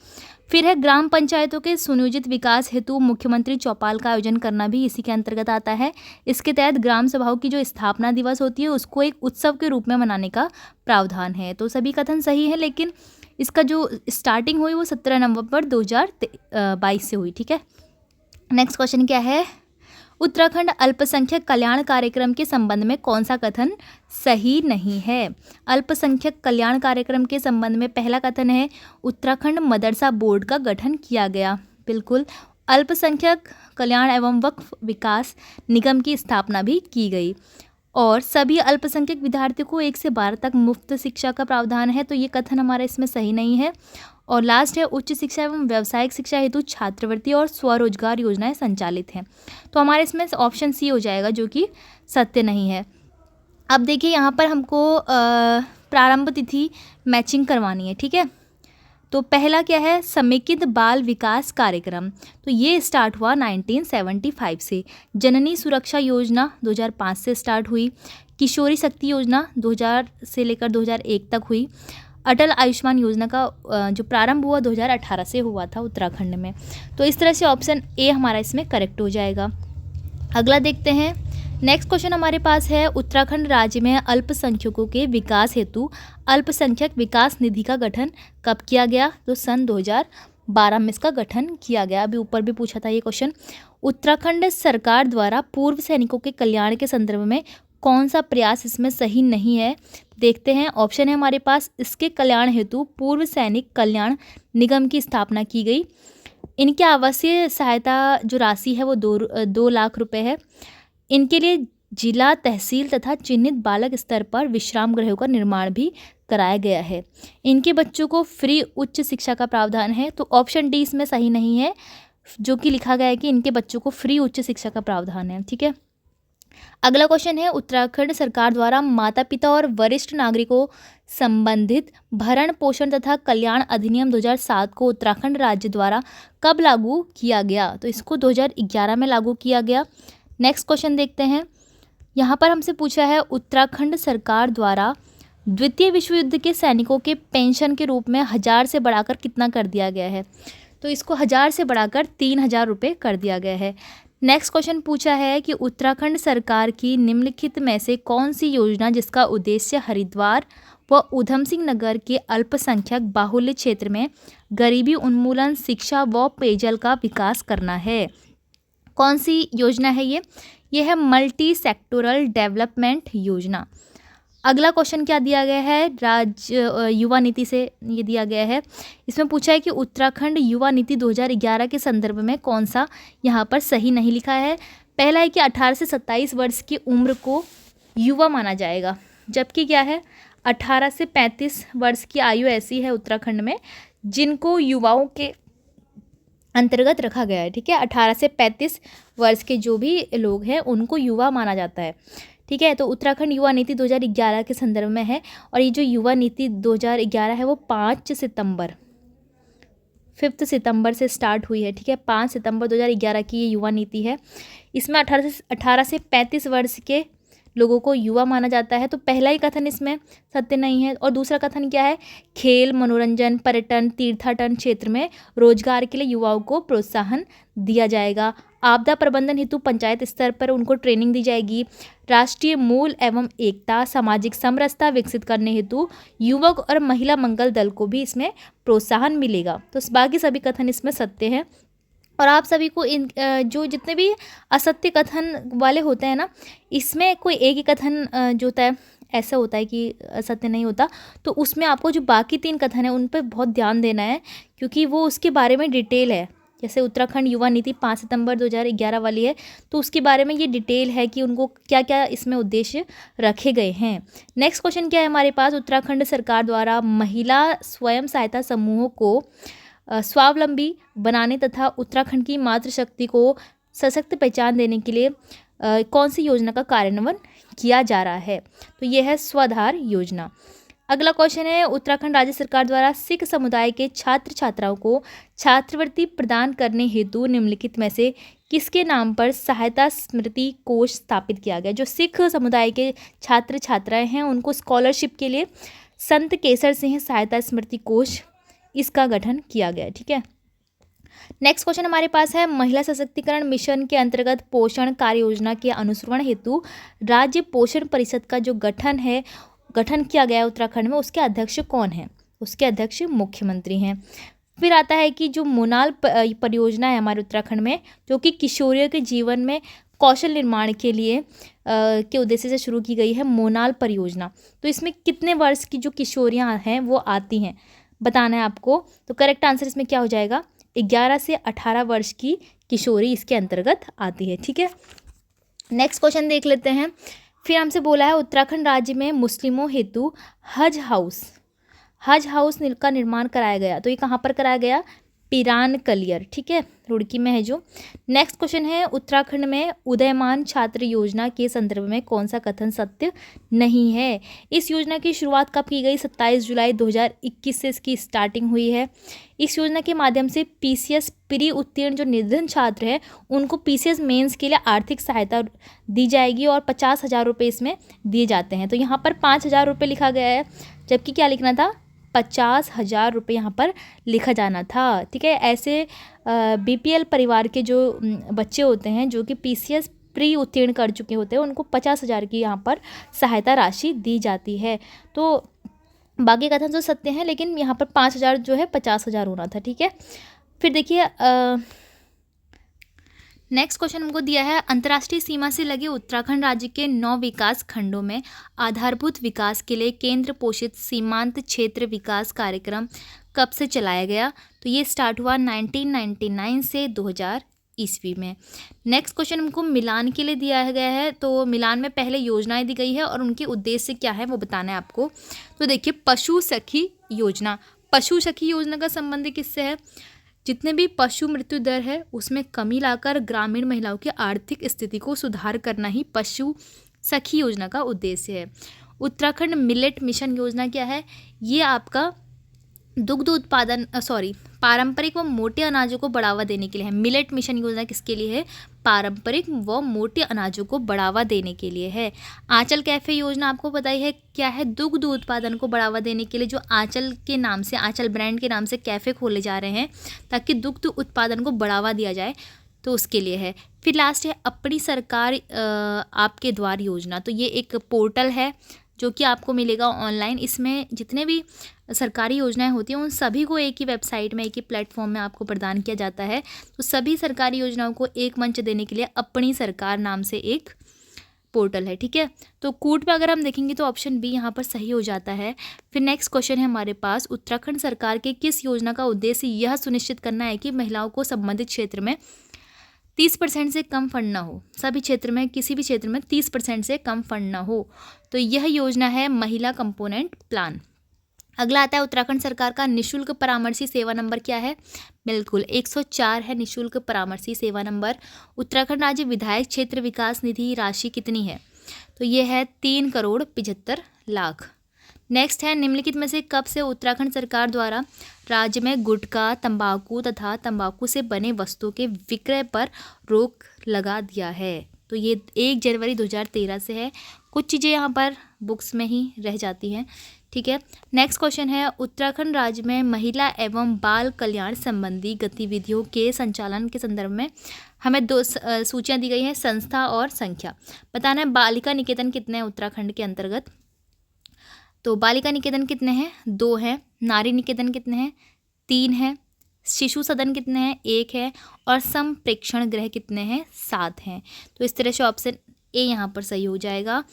फिर है ग्राम पंचायतों के सुनियोजित विकास हेतु मुख्यमंत्री चौपाल का आयोजन करना भी इसी के अंतर्गत आता है। इसके तहत ग्राम सभाओं की जो स्थापना दिवस होती है उसको एक उत्सव के रूप में मनाने का प्रावधान है। तो सभी कथन सही है, लेकिन इसका जो स्टार्टिंग हुई वो 17 नवंबर 2022 से हुई। ठीक है, नेक्स्ट क्वेश्चन क्या है, उत्तराखंड अल्पसंख्यक कल्याण कार्यक्रम के संबंध में कौन सा कथन सही नहीं है। अल्पसंख्यक कल्याण कार्यक्रम के संबंध में पहला कथन है, उत्तराखंड मदरसा बोर्ड का गठन किया गया। बिल्कुल। अल्पसंख्यक कल्याण एवं वक्फ विकास निगम की स्थापना भी की गई, और सभी अल्पसंख्यक विद्यार्थियों को 1 से 12 तक मुफ्त शिक्षा का प्रावधान है। तो ये कथन हमारा इसमें सही नहीं है। और लास्ट है, उच्च शिक्षा एवं व्यावसायिक शिक्षा हेतु छात्रवृत्ति और स्वरोजगार योजनाएं संचालित हैं। तो हमारे इसमें ऑप्शन सी हो जाएगा, जो कि सत्य नहीं है। अब देखिए यहाँ पर हमको प्रारंभ तिथि मैचिंग करवानी है। ठीक है, तो पहला क्या है, समेकित बाल विकास कार्यक्रम, तो ये स्टार्ट हुआ 1975 से। जननी सुरक्षा योजना 2005 से स्टार्ट हुई। किशोरी शक्ति योजना 2000 से लेकर 2001 तक हुई। अटल आयुष्मान योजना का जो प्रारंभ हुआ 2018 से हुआ था उत्तराखंड में। तो इस तरह से ऑप्शन ए हमारा इसमें करेक्ट हो जाएगा। अगला देखते हैं, नेक्स्ट क्वेश्चन हमारे पास है, उत्तराखंड राज्य में अल्पसंख्यकों के विकास हेतु अल्पसंख्यक विकास निधि का गठन कब किया गया। तो सन 2012 में इसका गठन किया गया। अभी ऊपर भी पूछा था ये क्वेश्चन। उत्तराखंड सरकार द्वारा पूर्व सैनिकों के कल्याण के संदर्भ में कौन सा प्रयास इसमें सही नहीं है। देखते हैं, ऑप्शन है हमारे पास, इसके कल्याण हेतु पूर्व सैनिक कल्याण निगम की स्थापना की गई। इनके आवासीय सहायता जो राशि है वो 2 लाख रुपए है। इनके लिए जिला, तहसील तथा चिन्हित बालक स्तर पर विश्राम गृहों का निर्माण भी कराया गया है। इनके बच्चों को फ्री उच्च शिक्षा का प्रावधान है। तो ऑप्शन डी इसमें सही नहीं है, जो कि लिखा गया है कि इनके बच्चों को फ्री उच्च शिक्षा का प्रावधान है। ठीक है, अगला क्वेश्चन है, उत्तराखंड सरकार द्वारा माता पिता और वरिष्ठ नागरिकों संबंधित भरण पोषण तथा कल्याण अधिनियम 2007 को उत्तराखंड राज्य द्वारा कब लागू किया गया। तो इसको 2011 में लागू किया गया। नेक्स्ट क्वेश्चन देखते हैं, यहाँ पर हमसे पूछा है, उत्तराखंड सरकार द्वारा द्वितीय विश्व युद्ध के सैनिकों के पेंशन के रूप में 1000 से बढ़ाकर कितना कर दिया गया है। तो इसको 1000 से बढ़ाकर 3000 रुपये कर दिया गया है। नेक्स्ट क्वेश्चन पूछा है कि उत्तराखंड सरकार की निम्नलिखित में से कौन सी योजना जिसका उद्देश्य हरिद्वार व उधम सिंह नगर के अल्पसंख्यक बाहुल्य क्षेत्र में गरीबी उन्मूलन, शिक्षा व पेयजल का विकास करना है। कौन सी योजना है ये है मल्टी सेक्टोरल डेवलपमेंट योजना। अगला क्वेश्चन क्या दिया गया है, राज्य युवा नीति से ये दिया गया है। इसमें पूछा है कि उत्तराखंड युवा नीति 2011 के संदर्भ में कौन सा यहाँ पर सही नहीं लिखा है। पहला है कि 18 से 27 वर्ष की उम्र को युवा माना जाएगा, जबकि क्या है 18 से 35 वर्ष की आयु ऐसी है उत्तराखंड में जिनको युवाओं के अंतर्गत रखा गया है। ठीक है, 18 से 35 वर्ष के जो भी लोग हैं उनको युवा माना जाता है। ठीक है, तो उत्तराखंड युवा नीति 2011 के संदर्भ में है, और ये जो युवा नीति 2011 है वो 5 सितंबर से स्टार्ट हुई है। ठीक है, 5 सितंबर 2011 की ये युवा नीति है। इसमें 18 से 35 वर्ष के लोगों को युवा माना जाता है। तो पहला ही कथन इसमें सत्य नहीं है। और दूसरा कथन क्या है, खेल, मनोरंजन, पर्यटन, तीर्थाटन क्षेत्र में रोजगार के लिए युवाओं को प्रोत्साहन दिया जाएगा। आपदा प्रबंधन हेतु पंचायत स्तर पर उनको ट्रेनिंग दी जाएगी। राष्ट्रीय मूल एवं एकता, सामाजिक समरसता विकसित करने हेतु युवक और महिला मंगल दल को भी इसमें प्रोत्साहन मिलेगा। तो बाकी सभी कथन इसमें सत्य हैं। और आप सभी को इन जो जितने भी असत्य कथन वाले होते हैं ना, इसमें कोई एक ही कथन जो होता है ऐसा होता है कि सत्य नहीं होता। तो उसमें आपको जो बाकी 3 कथन है उन पर बहुत ध्यान देना है, क्योंकि वो उसके बारे में डिटेल है। जैसे उत्तराखंड युवा नीति 5 सितंबर 2011 वाली है, तो उसके बारे में ये डिटेल है कि उनको क्या क्या इसमें उद्देश्य रखे गए हैं। नेक्स्ट क्वेश्चन क्या है हमारे पास, उत्तराखंड सरकार द्वारा महिला स्वयं सहायता समूहों को स्वावलंबी बनाने तथा उत्तराखंड की मातृशक्ति को सशक्त पहचान देने के लिए कौन सी योजना का कार्यान्वयन किया जा रहा है? तो ये है स्वाधार योजना। अगला क्वेश्चन है, उत्तराखंड राज्य सरकार द्वारा सिख समुदाय के छात्र छात्राओं को छात्रवृत्ति प्रदान करने हेतु निम्नलिखित में से किसके नाम पर सहायता स्मृति कोष स्थापित किया गया? जो सिख समुदाय के छात्र छात्राएं हैं उनको स्कॉलरशिप के लिए संत केसर सिंह सहायता स्मृति कोष इसका गठन किया गया। ठीक है। नेक्स्ट क्वेश्चन हमारे पास है, महिला सशक्तिकरण मिशन के अंतर्गत पोषण कार्य योजना के अनुसरण हेतु राज्य पोषण परिषद का जो गठन किया गया है उत्तराखंड में, उसके अध्यक्ष कौन है? उसके अध्यक्ष मुख्यमंत्री हैं। फिर आता है कि जो मोनाल परियोजना है हमारे उत्तराखंड में, जो कि किशोरियों के जीवन में कौशल निर्माण के लिए के उद्देश्य से शुरू की गई है मोनाल परियोजना। तो इसमें कितने वर्ष की जो किशोरियां हैं वो आती हैं बताना है आपको। तो करेक्ट आंसर इसमें क्या हो जाएगा? 11 से 18 वर्ष की किशोरी इसके अंतर्गत आती है। ठीक है। नेक्स्ट क्वेश्चन देख लेते हैं। फिर हमसे बोला है, उत्तराखंड राज्य में मुस्लिमों हेतु हज हाउस का निर्माण कराया गया। तो ये कहाँ पर कराया गया? पिरान कलियर। ठीक है, रुड़की में है जो। नेक्स्ट क्वेश्चन है, उत्तराखंड में उदयमान छात्र योजना के संदर्भ में कौन सा कथन सत्य नहीं है? इस योजना की शुरुआत कब की गई? 27 जुलाई 2021 से इसकी स्टार्टिंग हुई है। इस योजना के माध्यम से पीसीएस प्री उत्तीर्ण जो निर्धन छात्र है उनको पीसीएस मेंस के लिए आर्थिक सहायता दी जाएगी और 50,000 रुपये इसमें दिए जाते हैं। तो यहाँ पर 5,000 रुपये लिखा गया है, जबकि क्या लिखना था? 50,000 रुपये यहाँ पर लिखा जाना था। ठीक है। ऐसे बीपीएल परिवार के जो बच्चे होते हैं जो कि पीसीएस प्री उत्तीर्ण कर चुके होते हैं उनको 50,000 की यहाँ पर सहायता राशि दी जाती है। तो बाकी कथन तो सत्य हैं, लेकिन यहाँ पर 5,000 जो है 50,000 होना था। ठीक है। फिर देखिए नेक्स्ट क्वेश्चन हमको दिया है, अंतर्राष्ट्रीय सीमा से लगे उत्तराखंड राज्य के 9 विकास खंडों में आधारभूत विकास के लिए केंद्र पोषित सीमांत क्षेत्र विकास कार्यक्रम कब से चलाया गया? तो ये स्टार्ट हुआ 1999 से 2000 ईस्वी में। नेक्स्ट क्वेश्चन हमको मिलान के लिए दिया गया है। तो मिलान में पहले योजनाएं दी गई है और उनके उद्देश्य क्या है वो बताना है आपको। तो देखिए, पशु सखी योजना का संबंध किससे है? जितने भी पशु मृत्यु दर है उसमें कमी लाकर ग्रामीण महिलाओं की आर्थिक स्थिति को सुधार करना ही पशु सखी योजना का उद्देश्य है। उत्तराखंड मिलेट मिशन योजना क्या है? ये आपका दुग्ध उत्पादन पारंपरिक व मोटे अनाजों को बढ़ावा देने के लिए है। मिलेट मिशन योजना किसके लिए है? पारंपरिक व मोटे अनाजों को बढ़ावा देने के लिए है। आंचल कैफे योजना आपको पता ही है क्या है? दुग्ध उत्पादन को बढ़ावा देने के लिए जो आंचल के नाम से, आंचल ब्रांड के नाम से कैफे खोले जा रहे हैं ताकि दुग्ध उत्पादन को बढ़ावा दिया जाए, तो उसके लिए है। फिर लास्ट है अपनी सरकार आपके द्वार योजना। तो ये एक पोर्टल है जो कि आपको मिलेगा ऑनलाइन। इसमें जितने भी सरकारी योजनाएं होती हैं उन सभी को एक ही वेबसाइट में, एक ही प्लेटफॉर्म में आपको प्रदान किया जाता है। तो सभी सरकारी योजनाओं को एक मंच देने के लिए अपनी सरकार नाम से एक पोर्टल है। ठीक है। तो कूट में अगर हम देखेंगे तो ऑप्शन बी यहाँ पर सही हो जाता है। फिर नेक्स्ट क्वेश्चन है हमारे पास, उत्तराखंड सरकार के किस योजना का उद्देश्य यह सुनिश्चित करना है कि महिलाओं को संबंधित क्षेत्र में 30% से कम फंड ना हो? सभी क्षेत्र में, किसी भी क्षेत्र में 30% से कम फंड ना हो। तो यह योजना है महिला कंपोनेंट प्लान। अगला आता है, उत्तराखंड सरकार का निःशुल्क परामर्शी सेवा नंबर क्या है? बिल्कुल 104 है निःशुल्क परामर्शी सेवा नंबर। उत्तराखंड राज्य विधायक क्षेत्र विकास निधि राशि कितनी है? तो ये है 3,75,00,000। नेक्स्ट है, निम्नलिखित में से कब से उत्तराखंड सरकार द्वारा राज्य में गुटखा, तंबाकू तथा तंबाकू से बने वस्तुओं के विक्रय पर रोक लगा दिया है? तो ये 1 जनवरी 2013 से है। कुछ चीज़ें यहाँ पर बुक्स में ही रह जाती हैं। ठीक है। नेक्स्ट क्वेश्चन है, उत्तराखंड राज्य में महिला एवं बाल कल्याण संबंधी गतिविधियों के संचालन के संदर्भ में हमें 2 सूचियाँ दी गई हैं, संस्था और संख्या। बताना है बालिका निकेतन कितने हैं उत्तराखंड के अंतर्गत? तो बालिका निकेतन कितने हैं? 2 हैं। नारी निकेतन कितने हैं? 3 हैं। शिशु सदन कितने हैं? 1 है। और संप्रेक्षण गृह कितने हैं? 7 हैं। तो इस तरह से ऑप्शन ए यहाँ पर सही हो जाएगा।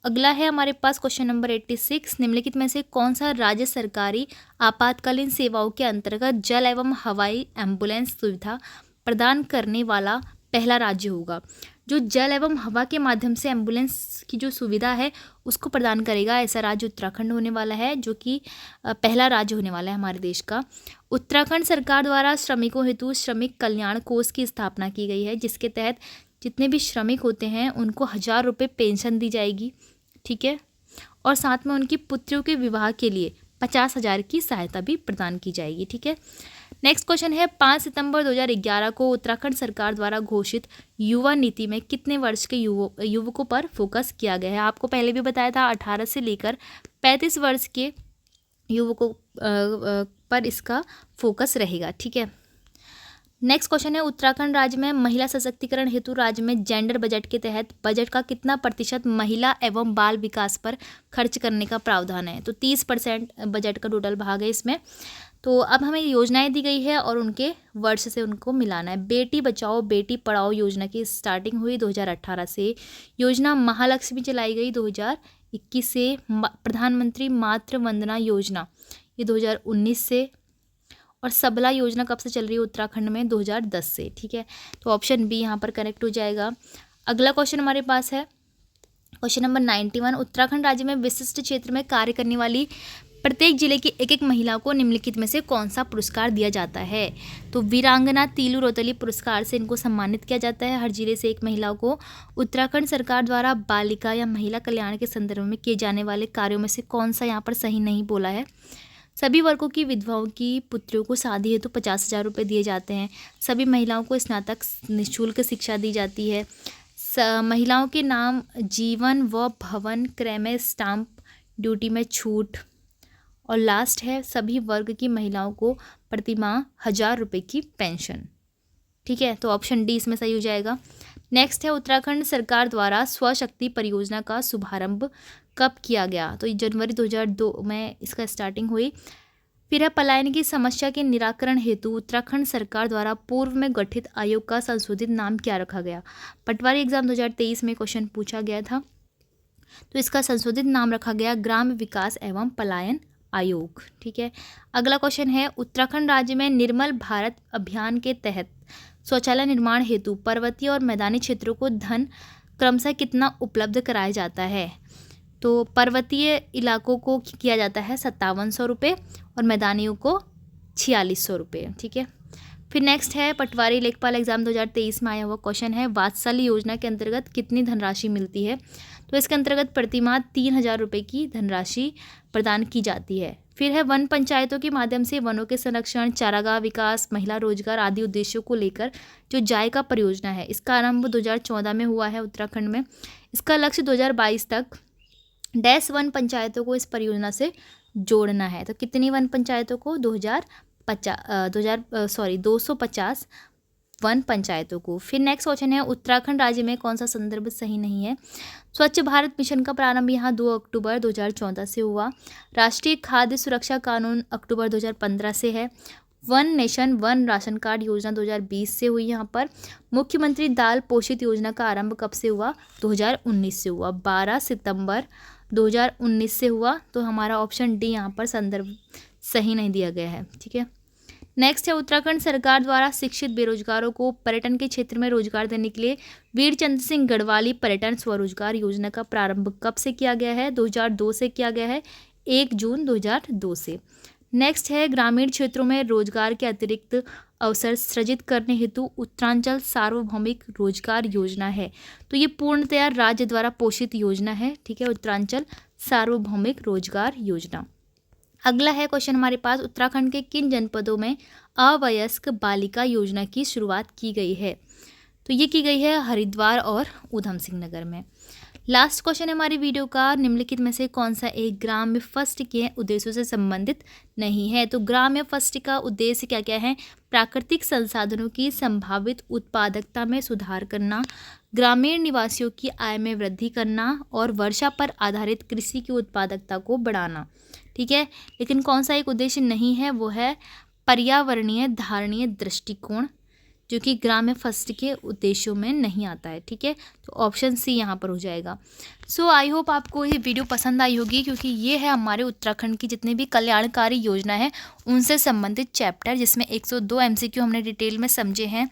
अगला है हमारे पास क्वेश्चन नंबर 86, निम्नलिखित में से कौन सा राज्य सरकारी आपातकालीन सेवाओं के अंतर्गत जल एवं हवाई एम्बुलेंस सुविधा प्रदान करने वाला पहला राज्य होगा? जो जल एवं हवा के माध्यम से एम्बुलेंस की जो सुविधा है उसको प्रदान करेगा, ऐसा राज्य उत्तराखंड होने वाला है, जो कि पहला राज्य होने वाला है हमारे देश का। उत्तराखंड सरकार द्वारा श्रमिकों हेतु श्रमिक कल्याण कोष की स्थापना की गई है, जिसके तहत जितने भी श्रमिक होते हैं उनको 1,000 रुपये पेंशन दी जाएगी, ठीक है, और साथ में उनकी पुत्रियों के विवाह के लिए 50,000 की सहायता भी प्रदान की जाएगी, ठीक है। नेक्स्ट क्वेश्चन है 5 सितंबर 2011 को उत्तराखंड सरकार द्वारा घोषित युवा नीति में कितने वर्ष के युवकों पर फोकस किया गया है। आपको पहले भी बताया था 18 से लेकर 35 वर्ष के युवकों पर इसका फोकस रहेगा, ठीक है। नेक्स्ट क्वेश्चन है उत्तराखंड राज्य में महिला सशक्तिकरण हेतु राज्य में जेंडर बजट के तहत बजट का कितना प्रतिशत महिला एवं बाल विकास पर खर्च करने का प्रावधान है। तो 30% बजट का टोटल भाग है इसमें। तो अब हमें योजनाएं दी गई है और उनके वर्ष से उनको मिलाना है। बेटी बचाओ बेटी पढ़ाओ योजना की स्टार्टिंग हुई 2018 से। योजना महालक्ष्मी चलाई गई 2021 से। प्रधानमंत्री मातृ वंदना योजना ये 2019 से। और सबला योजना कब से चल रही है उत्तराखंड में, 2010 से, ठीक है। तो ऑप्शन बी यहाँ पर करेक्ट हो जाएगा। अगला क्वेश्चन हमारे पास है क्वेश्चन नंबर 91। उत्तराखंड राज्य में विशिष्ट क्षेत्र में कार्य करने वाली प्रत्येक जिले की एक एक महिला को निम्नलिखित में से कौन सा पुरस्कार दिया जाता है। तो वीरांगना तीलू रोतली पुरस्कार से इनको सम्मानित किया जाता है। हर जिले से एक महिला को उत्तराखंड सरकार द्वारा बालिका या महिला कल्याण के संदर्भ में किए जाने वाले कार्यों में से कौन सा यहाँ पर सही नहीं बोला है। सभी वर्गों की विधवाओं की पुत्रियों को शादी हेतु 50,000 रुपये दिए जाते हैं। सभी महिलाओं को स्नातक निःशुल्क शिक्षा दी जाती है। महिलाओं के नाम जीवन व भवन क्रय में स्टाम्प ड्यूटी में छूट। और लास्ट है सभी वर्ग की महिलाओं को प्रतिमाह 1,000 रुपये की पेंशन, ठीक है। तो ऑप्शन डी इसमें सही हो जाएगा। नेक्स्ट है उत्तराखंड सरकार द्वारा स्वशक्ति परियोजना का शुभारंभ कब किया गया। तो जनवरी 2002 में इसका स्टार्टिंग हुई। फिर है पलायन की समस्या के निराकरण हेतु उत्तराखंड सरकार द्वारा पूर्व में गठित आयोग का संशोधित नाम क्या रखा गया। पटवारी एग्जाम 2023 में क्वेश्चन पूछा गया था, तो इसका संशोधित नाम रखा गया ग्राम विकास एवं पलायन आयोग, ठीक है। अगला क्वेश्चन है उत्तराखंड राज्य में निर्मल भारत अभियान के तहत शौचालय निर्माण हेतु पर्वतीय और मैदानी क्षेत्रों को धन क्रमशः कितना उपलब्ध कराया जाता है। तो पर्वतीय इलाकों को किया जाता है 5700 रुपये और मैदानियों को 4600 रुपये, ठीक है। फिर नेक्स्ट है पटवारी लेखपाल एग्जाम 2023 में आया हुआ क्वेश्चन है वात्सल्य योजना के अंतर्गत कितनी धनराशि मिलती है। तो इसके अंतर्गत प्रतिमाह 3,000 रुपये की धनराशि प्रदान की जाती है। फिर है वन पंचायतों के माध्यम से वनों के संरक्षण, चारागाह विकास, महिला रोजगार आदि उद्देश्यों को लेकर जो जायका परियोजना है, इसका आरंभ 2014 में हुआ है उत्तराखंड में। इसका लक्ष्य 2022 तक वन पंचायतों को इस परियोजना से जोड़ना है। तो कितनी वन पंचायतों को, 250 वन पंचायतों को। फिर नेक्स्ट क्वेश्चन है उत्तराखंड राज्य में कौन सा संदर्भ सही नहीं है। स्वच्छ भारत मिशन का प्रारंभ यहाँ 2 अक्टूबर 2014 से हुआ। राष्ट्रीय खाद्य सुरक्षा कानून अक्टूबर 2015 से है। One nation one ration card योजना 2020 से हुई। यहाँ पर मुख्यमंत्री दाल पोषित योजना का आरंभ कब से हुआ, 2019 से हुआ, 12 सितंबर 2019 से हुआ। तो हमारा ऑप्शन डी यहाँ पर संदर्भ सही नहीं दिया गया है, ठीक है। नेक्स्ट है उत्तराखंड सरकार द्वारा शिक्षित बेरोजगारों को पर्यटन के क्षेत्र में रोजगार देने के लिए वीर चंद्र सिंह गढ़वाली पर्यटन स्वरोजगार योजना का प्रारंभ कब से किया गया है, 2002 से किया गया है, 1 जून 2002 से। नेक्स्ट है ग्रामीण क्षेत्रों में रोजगार के अतिरिक्त अवसर सृजित करने हेतु उत्तरांचल सार्वभौमिक रोजगार योजना है। तो ये पूर्णतया राज्य द्वारा पोषित योजना है, ठीक है, उत्तरांचल सार्वभौमिक रोजगार योजना। अगला है क्वेश्चन हमारे पास उत्तराखंड के किन जनपदों में अवयस्क बालिका योजना की शुरुआत की गई है। तो ये की गई है हरिद्वार और ऊधम सिंह नगर में। लास्ट क्वेश्चन है हमारी वीडियो का, निम्नलिखित में से कौन सा एक ग्राम्य फस्ट के उद्देश्यों से संबंधित नहीं है। तो ग्राम्य फस्ट का उद्देश्य क्या क्या है, प्राकृतिक संसाधनों की संभावित उत्पादकता में सुधार करना, ग्रामीण निवासियों की आय में वृद्धि करना और वर्षा पर आधारित कृषि की उत्पादकता को बढ़ाना, ठीक है। लेकिन कौन सा एक उद्देश्य नहीं है, वो है पर्यावरणीय धारणीय दृष्टिकोण, जो कि ग्राम्य फस्ट के उद्देश्यों में नहीं आता है, ठीक है। तो ऑप्शन सी यहाँ पर हो जाएगा। सो आई होप आपको ये वीडियो पसंद आई होगी, क्योंकि ये है हमारे उत्तराखंड की जितनी भी कल्याणकारी योजना है उनसे संबंधित चैप्टर, जिसमें 102 MCQ हमने डिटेल में समझे हैं।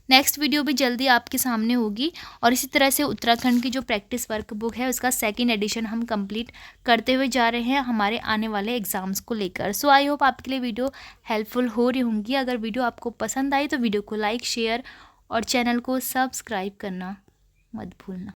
नेक्स्ट वीडियो भी जल्दी आपके सामने होगी। और इसी तरह से उत्तराखंड की जो प्रैक्टिस वर्क बुक है उसका सेकंड एडिशन हम कंप्लीट करते हुए जा रहे हैं हमारे आने वाले एग्ज़ाम्स को लेकर। सो आई होप आपके लिए वीडियो हेल्पफुल हो रही होंगी। अगर वीडियो आपको पसंद आई तो वीडियो को लाइक, शेयर और चैनल को सब्सक्राइब करना मत भूलना।